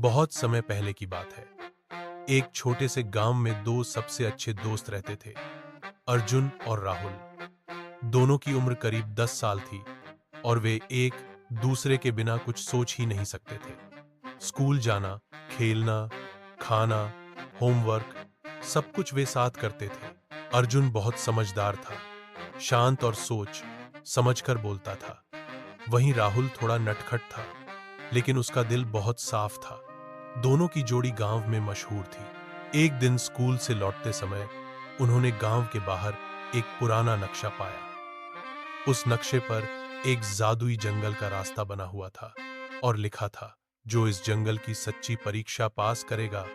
बहुत समय पहले की बात है। एक छोटे से गांव में दो सबसे अच्छे दोस्त रहते थे, अर्जुन और राहुल। दोनों की उम्र करीब 10 साल थी और वे एक दूसरे के बिना कुछ सोच ही नहीं सकते थे। स्कूल जाना, खेलना, खाना, होमवर्क, सब कुछ वे साथ करते थे। अर्जुन बहुत समझदार था, शांत और सोच समझकर बोलता था। वहीं राहुल थोड़ा नटखट था, लेकिन उसका दिल बहुत साफ था। दोनों की जोड़ी गांव में मशहूर थी। एक दिन स्कूल से लौटते समय उन्होंने गांव के बाहर एक पुराना नक्शा पाया। उस नक्शे पर एक जादुई जंगल का रास्ता बना हुआ था और लिखा था, जो इस जंगल की सच्ची परीक्षा पास करेगा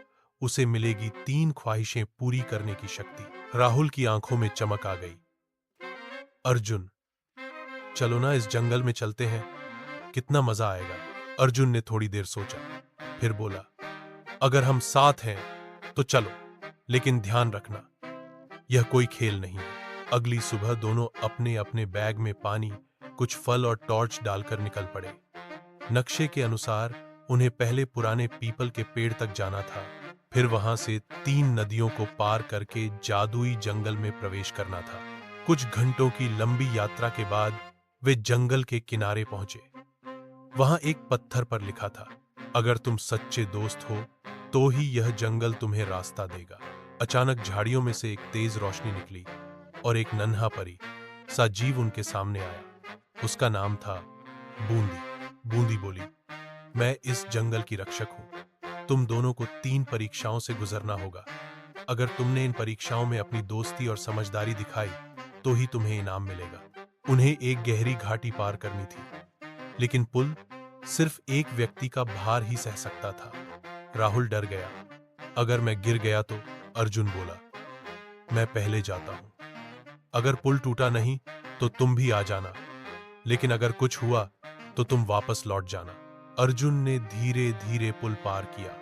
उसे मिलेगी 3 ख्वाहिशें पूरी करने की शक्ति। राहुल की आंखों में चमक आ गई। अर्जुन, चलो ना इस जंगल में चलते हैं, कितना मजा आएगा। अर्जुन ने थोड़ी देर सोचा, फिर बोला, अगर हम साथ हैं तो चलो, लेकिन ध्यान रखना, यह कोई खेल नहीं है। अगली सुबह दोनों अपने अपने बैग में पानी, कुछ फल और टॉर्च डालकर निकल पड़े। नक्शे के अनुसार उन्हें पहले पुराने पीपल के पेड़ तक जाना था, फिर वहां से 3 नदियों को पार करके जादुई जंगल में प्रवेश करना था। कुछ घंटों की लंबी यात्रा के बाद वे जंगल के किनारे पहुंचे। वहां एक पत्थर पर लिखा था, अगर तुम सच्चे दोस्त हो तो ही यह जंगल तुम्हें रास्ता देगा। अचानक झाड़ियों में से एक तेज रोशनी निकली और एक नन्हा परी सा जीव उनके सामने आया। उसका नाम था बूंदी। बूंदी बोली, मैं इस जंगल की रक्षक हूं। तुम दोनों को 3 परीक्षाओं से गुजरना होगा। अगर तुमने इन परीक्षाओं में अपनी दोस्ती और समझदारी दिखाई तो ही तुम्हें इनाम मिलेगा। उन्हें एक गहरी घाटी पार करनी थी, लेकिन पुल सिर्फ एक व्यक्ति का भार ही सह सकता था। राहुल डर गया। अगर मैं गिर गया तो? अर्जुन बोला, मैं पहले जाता हूं। अगर पुल टूटा नहीं तो तुम भी आ जाना, लेकिन अगर कुछ हुआ तो तुम वापस लौट जाना। अर्जुन ने धीरे धीरे पुल पार किया।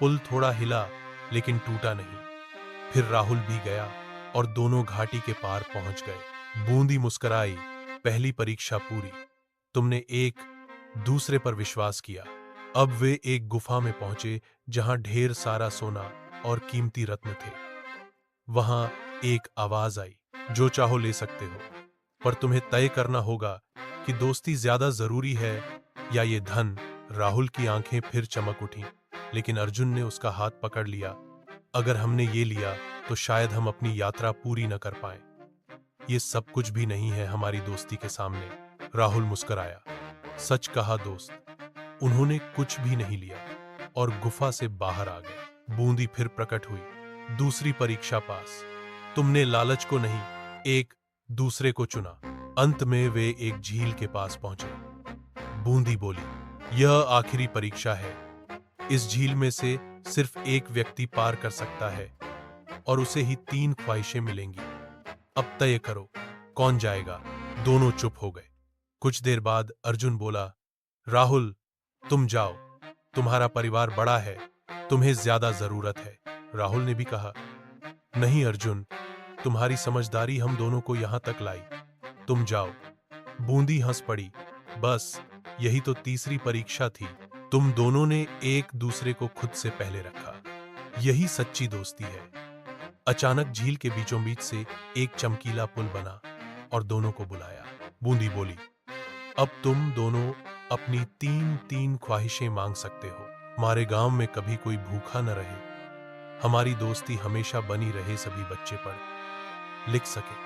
पुल थोड़ा हिला, लेकिन टूटा नहीं। फिर राहुल भी गया और दोनों घाटी के पार पहुंच गए। बूंदी मुस्कुराई, पहली परीक्षा पूरी। तुमने एक दूसरे पर विश्वास किया। अब वे एक गुफा में पहुंचे जहां ढेर सारा सोना और कीमती रत्न थे। वहां एक आवाज आई, जो चाहो ले सकते हो, पर तुम्हें तय करना होगा कि दोस्ती ज्यादा जरूरी है या ये धन। राहुल की आंखें फिर चमक उठी, लेकिन अर्जुन ने उसका हाथ पकड़ लिया। अगर हमने ये लिया तो शायद हम अपनी यात्रा पूरी न कर पाए। ये सब कुछ भी नहीं है हमारी दोस्ती के सामने। राहुल मुस्कुराया, सच कहा दोस्त। उन्होंने कुछ भी नहीं लिया और गुफा से बाहर आ गए। बूंदी फिर प्रकट हुई, दूसरी परीक्षा पास। तुमने लालच को नहीं, एक दूसरे को चुना। अंत में वे एक झील के पास पहुंचे। बूंदी बोली, यह आखिरी परीक्षा है। इस झील में से सिर्फ एक व्यक्ति पार कर सकता है और उसे ही 3 ख्वाहिशें मिलेंगी। अब तय करो, कौन जाएगा? दोनों चुप हो गए। कुछ देर बाद अर्जुन बोला, राहुल, तुम जाओ, तुम्हारा परिवार बड़ा है, तुम्हें ज्यादा जरूरत है। राहुल ने भी कहा, नहीं अर्जुन, तुम्हारी समझदारी हम दोनों को यहां तक लाई, तुम जाओ। बूंदी हंस पड़ी, बस यही तो तीसरी परीक्षा थी। तुम दोनों ने एक दूसरे को खुद से पहले रखा, यही सच्ची दोस्ती है। अचानक झील के बीचों बीच से एक चमकीला पुल बना और दोनों को बुलाया। बूंदी बोली, अब तुम दोनों अपनी 3 ख्वाहिशें मांग सकते हो। हमारे गांव में कभी कोई भूखा न रहे, हमारी दोस्ती हमेशा बनी रहे, सभी बच्चे पढ़े लिख सके।